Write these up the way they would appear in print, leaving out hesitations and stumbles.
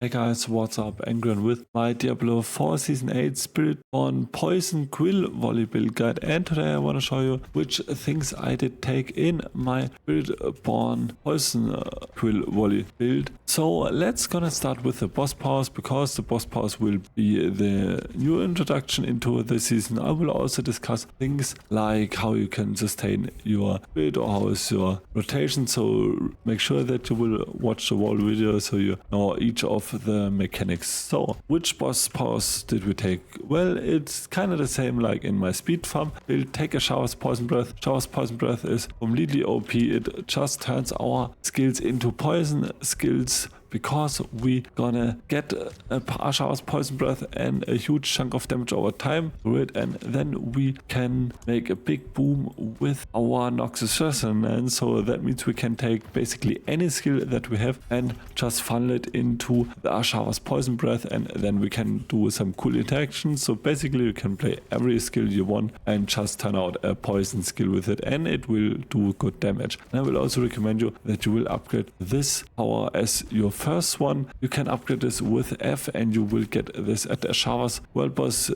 Hey guys, what's up? Angren with my Diablo 4 Season 8 Spiritborn Poison Quill Volley build guide, and today I want to show you which things I did take in my Spiritborn Poison Quill Volley build. So let's gonna start with the boss powers, because the boss powers will be the new introduction into the season. I will also discuss things like how you can sustain your build or how is your rotation, so make sure that you will watch the whole video so you know each of the mechanics. So which boss powers did we take? Well, it's kind of the same like in my speed farm. We'll take Ashava's Poison Breath. Ashava's Poison Breath is completely OP. It just turns our skills into poison skills, because we gonna get Ashava's Poison Breath and a huge chunk of damage over time through it, and then we can make a big boom with our Noxis Resistance. So that means we can take basically any skill that we have and just funnel it into the Ashava's Poison Breath, and then we can do some cool interactions. So basically you can play every skill you want and just turn out a poison skill with it, and it will do good damage. And I will also recommend you that you will upgrade this power as your first one. You can upgrade this with F and you will get this at Ashava's world boss.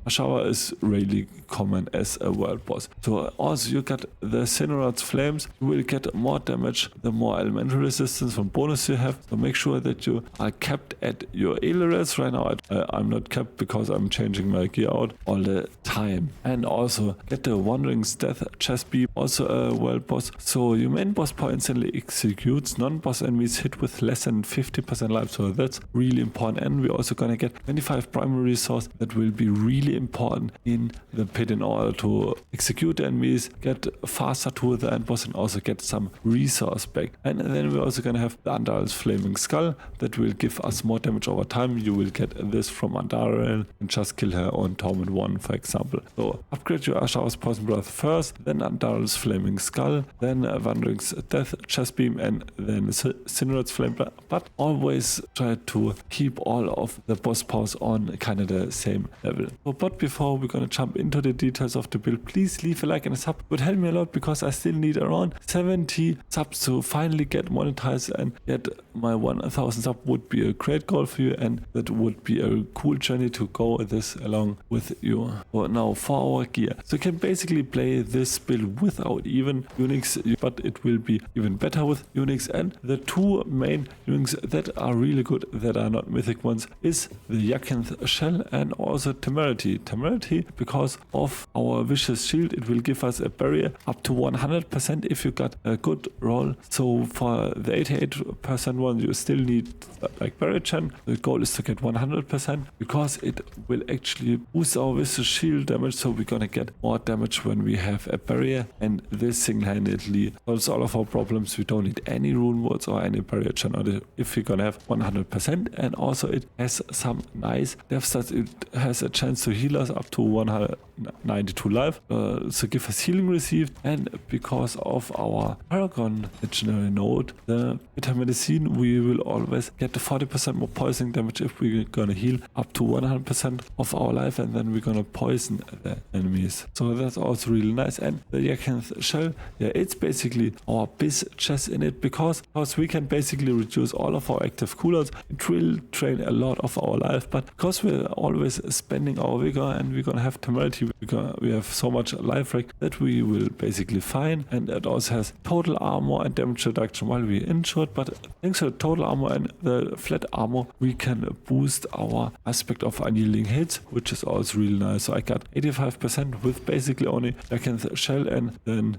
Ashava is really common as a world boss. So also you got the Synergized Flames. You will get more damage the more elemental resistance from bonus you have. So make sure that you are capped at your ailers. Right now I'm not capped because I'm changing my gear out all the time. And also get the Wandering's Death chest beam, also a world boss. So your main boss power instantly executes non-boss enemies hit with less than 50% life, so that's really important. And we're also gonna get 25 primary resource that will be really important in the pit in order to execute the enemies, get faster to the end boss, and also get some resource back. And then we're also gonna have the Andal's Flaming Skull that will give us more damage over time. You will get this from Andal and just kill her on Torment 1, for example. So upgrade your Ashava's Poison Breath first, then Andal's Flaming Skull, then Wandering's Death chest beam, and then Synergized Flame. But always try to keep all of the boss powers on kind of the same level. So, but before we're gonna jump into the details of the build, please leave a like and a sub. It would help me a lot, because I still need around 70 subs to finally get monetized, and get my 1000 sub would be a great goal for you, and that would be a cool journey to go this along with you. So now for our gear, so you can basically play this build without even Unix, but it will be even better with Unix. And the two main Unix that are really good, that are not mythic ones, is the Yakinth Shell and also Temerity. Temerity, because of our Vicious Shield, it will give us a barrier up to 100% if you got a good roll. So for the 88% one, you still need like barrier gen. The goal is to get 100%, because it will actually boost our Vicious Shield damage, so we're gonna get more damage when we have a barrier, and this single-handedly solves all of our problems. We don't need any rune words or any barrier gen if we're gonna have 100%. And also it has some nice death stats. It has a chance to heal us up to 192 life, so give us healing received. And because of our Paragon legendary node, the Bitter Medicine, we will always get the 40% more poison damage if we're gonna heal up to 100% of our life, and then we're gonna poison the enemies. So that's also really nice. And the Yakinth Shell, yeah, it's basically our biz chest in it, because we can basically reduce all of our active cooldowns. It will drain a lot of our life, but because we're always spending our vigor and we're gonna have temerity, we have so much life rate that we will basically fine. And it also has total armor and damage reduction while we're injured, but thanks to total armor and the flat armor, we can boost our aspect of unyielding hits, which is also really nice. So I got 85% with basically only Yakinth Shell and then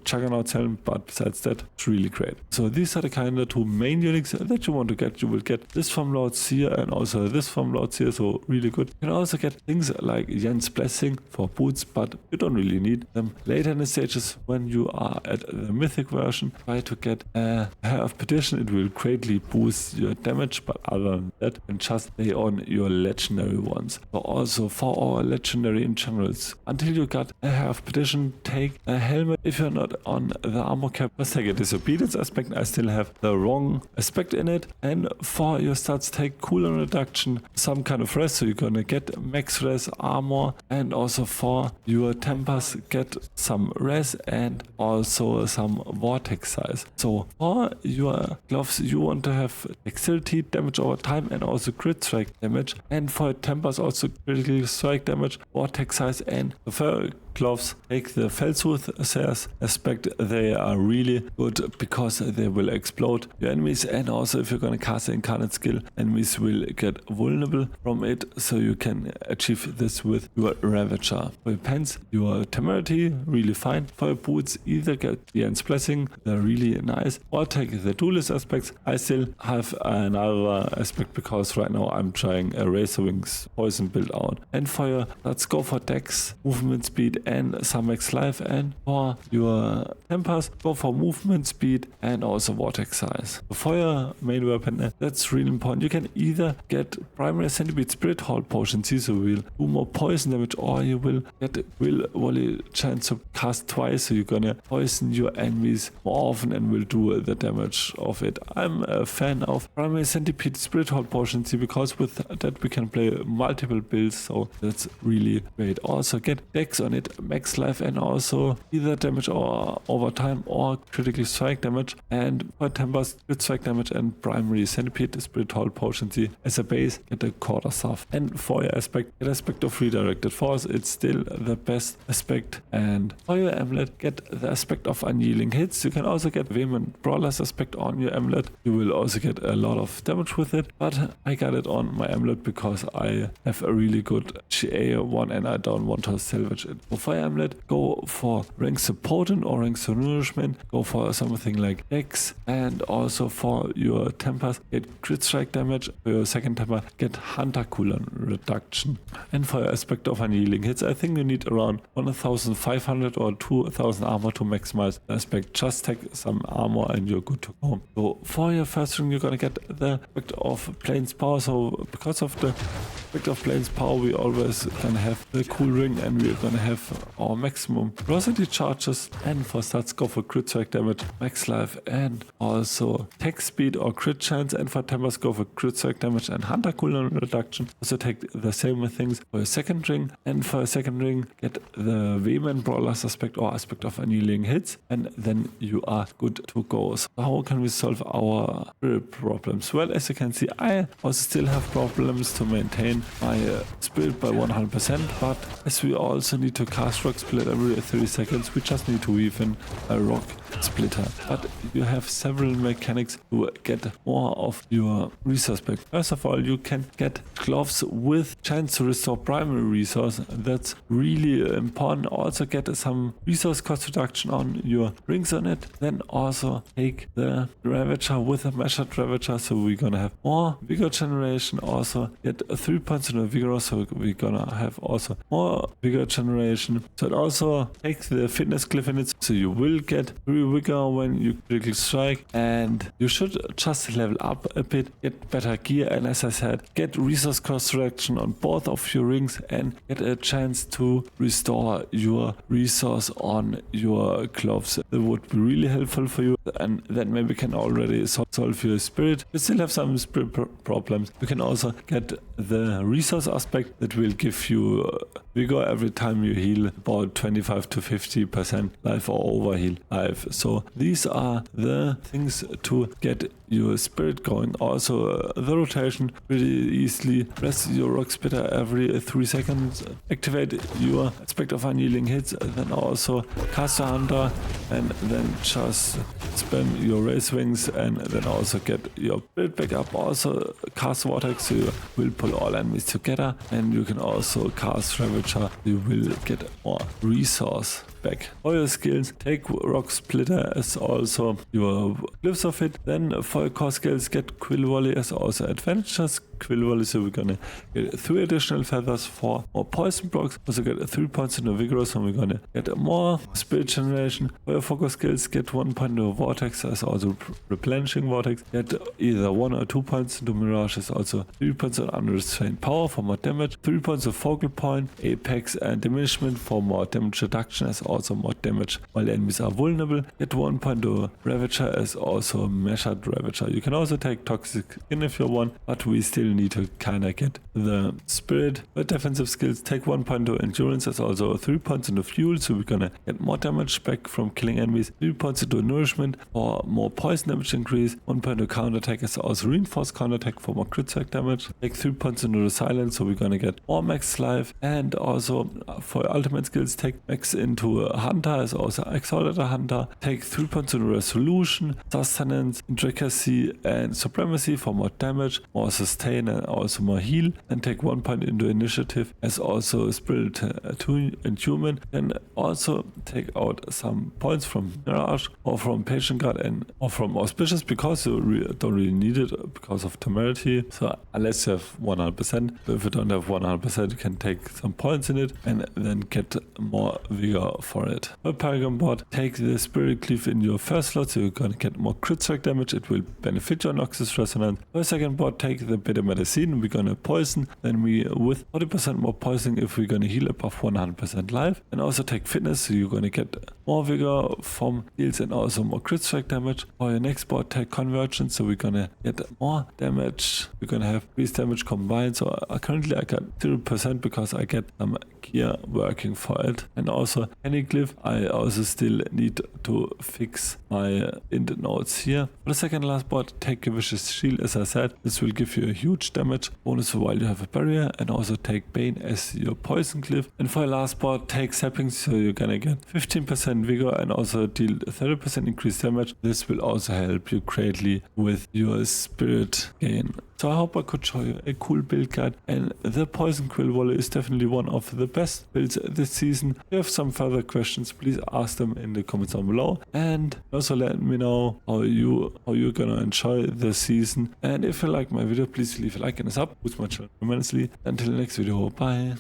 Juggernaut's Helm, but besides that, it's really great. So these are the kind of two main units that you want to get. You will get this from Lord Seer and also this from Lord Seer, so really good. You can also get things like Jen's Blessing for boots, but you don't really need them. Later in the stages, when you are at the mythic version, try to get a Hair of Perdition. It will greatly boost your damage, but other than that, and just stay on your legendary ones. So also for our legendary in generals, until you got a Hair of Perdition, take a helmet. If you're not on the armor cap, just take a disobedience aspect. I still have the wrong aspect in it. And for your stats, take cooldown reduction, some kind of rest, so you're gonna get max res, armor, and also for your tempers get some res and also some vortex size. So for your gloves you want to have dexterity, damage over time, and also crit strike damage, and for your tempers also critical strike damage, vortex size, and for gloves take the Feldsoothsayer's aspect. They are really good because they will explode your enemies, and also if you're gonna cast the incarnate skill, enemies will get vulnerable from it, so you can achieve this with your Ravager. For your pants, your temerity, really fine. For your boots, either get the End's Blessing, they're really nice, or take the duelist aspects. I still have another aspect because right now I'm trying a Razor Wings Poison Build out. And for your, let's go for dex, movement speed, and some max life, and for your tempers go for movement speed and also vortex size. For your main weapon, that's really important. You can either get primary centipede spirit hold potion, so will do more poison damage, or you will get Quill Volley chance to cast twice, so you're gonna poison your enemies more often and will do the damage of it. I'm a fan of primary centipede spirit hold potion because with that we can play multiple builds, so that's really great. Also get dex on it, max life, and also either damage or over time or critical strike damage, and for tempers crit strike damage and primary centipede spirit hold potency as a base, get a quarter staff. And for your aspect, get aspect of redirected force, it's still the best aspect. And for your amulet, get the aspect of annealing hits. You can also get vehement brawlers aspect on your amulet. You will also get a lot of damage with it, but I got it on my amulet because I have a really good GA one and I don't want to salvage it. For your amulet, go for ranks of potent or ranks of nourishment, go for something like dex, and also for your tempers get crit strike damage. For your second temper get hunter cooldown reduction. And for your aspect of annealing hits, I think you need around 1500 or 2000 armor to maximize the aspect. Just take some armor and you're good to go. So for your first ring, you're gonna get the aspect of Plains Power. So because of the aspect of Plains Power, we always gonna have the cool ring, and we're gonna have our maximum velocity charges. And for stats, go for crit strike damage, max life, and also tech speed or crit chance. And for tempers, go for crit strike damage and hunter cooldown reduction. Also take the same things for a second ring, and for a second ring get the vehement brawlers aspect or aspect of annealing hits, and then you are good to go. So how can we solve our spirit problems? Well, as you can see, I also still have problems to maintain my spirit by 100%, but as we also need to cast rock split every 30 seconds, we just need to weave in a rock splitter. But you have several mechanics to get more of your resource back. First of all, you can get gloves with chance to restore primary resource. That's really important. Also get some resource cost reduction on your rings on it. Then also take the Ravager with a measured Ravager, so we're gonna have more vigor generation. Also get 3 points in a vigor, so we're gonna have also more vigor generation. So it also takes the fitness cliff in it, so you will get 3 vigor when you critical strike, and you should just level up a bit, get better gear, and as I said, get resource cost reduction on both of your rings and get a chance to restore your resource on your gloves. That would be really helpful for you, and that maybe can already solve your spirit. You still have some spirit problems. You can also get the resource aspect that will give you vigor every time you heal about 25 to 50% life or overheal life. So these are the things to get your spirit going. Also the rotation pretty easily. Press your rock splitter every 3 seconds. Activate your aspect of annealing hits. Then also cast a hunter, and then just spam your race wings, and then also get your spirit back up. Also cast vortex, so you will pull all enemies together, and you can also cast Ravager. You will get more resource back. For your skills, take rock splitter as also your glyphs of it. Then for your core skills, get Quill Volley as also advantages. Quill Volley, so we're gonna get 3 additional feathers for more poison blocks. Also get 3 points in the vigor, so we're gonna get more spirit generation. For your focus skills, get 1 point into vortex as also replenishing vortex. Get either 1 or 2 points into mirage as also 3 points on unrestrained power for more damage. 3 points of focal point, apex, and diminishment for more damage reduction as also more damage while enemies are vulnerable. Get 1.0 Ravager as also measured Ravager. You can also take Toxic Skin if you want, but we still need to kinda get the Spirit. But defensive skills, take 1.0 Endurance as also 3 points into Fuel, so we're gonna get more damage back from killing enemies. 3 points into Nourishment for more poison damage increase. 1.0 Counterattack is also Reinforced Counterattack for more crit strike damage. Take 3 points into the Silence, so we're gonna get more max life. And also for ultimate skills, take max into Hunter as also Exalted Hunter. Take 3 points into Resolution, Sustenance, Intricacy and Supremacy for more damage, more sustain and also more heal. And take 1 point into Initiative as also Spirit and Human. And also take out some points from Mirage or from Patient Guard and or from Auspicious, because you don't really need it because of Temerity. So unless you have 100%, but if you don't have 100%, you can take some points in it and then get more vigor for it. For Paragon board, take the Spirit Cleave in your first slot, so you're gonna get more crit strike damage. It will benefit your Noxis Resonance. For second board, take the Bitter Medicine. We're gonna poison, then we with 40% more poison if we're gonna heal above 100% life. And also take Fitness, so you're gonna get more vigor from heals and also more crit strike damage. For your next board, take Convergence, so we're gonna get more damage. We're gonna have increased damage combined. So currently I got 0% because I get some gear working for it. And also any glyph, I also still need to fix my int nodes here. For the second last board, take a Vicious Shield. As I said, this will give you a huge damage bonus while you have a barrier, and also take Bane as your poison glyph. And for your last board, take Sapping, so you're gonna get 15% vigor and also deal 30% increased damage. This will also help you greatly with your spirit gain. So I hope I could show you a cool build guide, and the Poison Quill Volley is definitely one of the best builds this season. If you have some further questions, please ask them in the comments down below, and also let me know how you're gonna enjoy the season. And if you like my video, please leave a like and a sub, boost my channel tremendously. Until the next video, bye.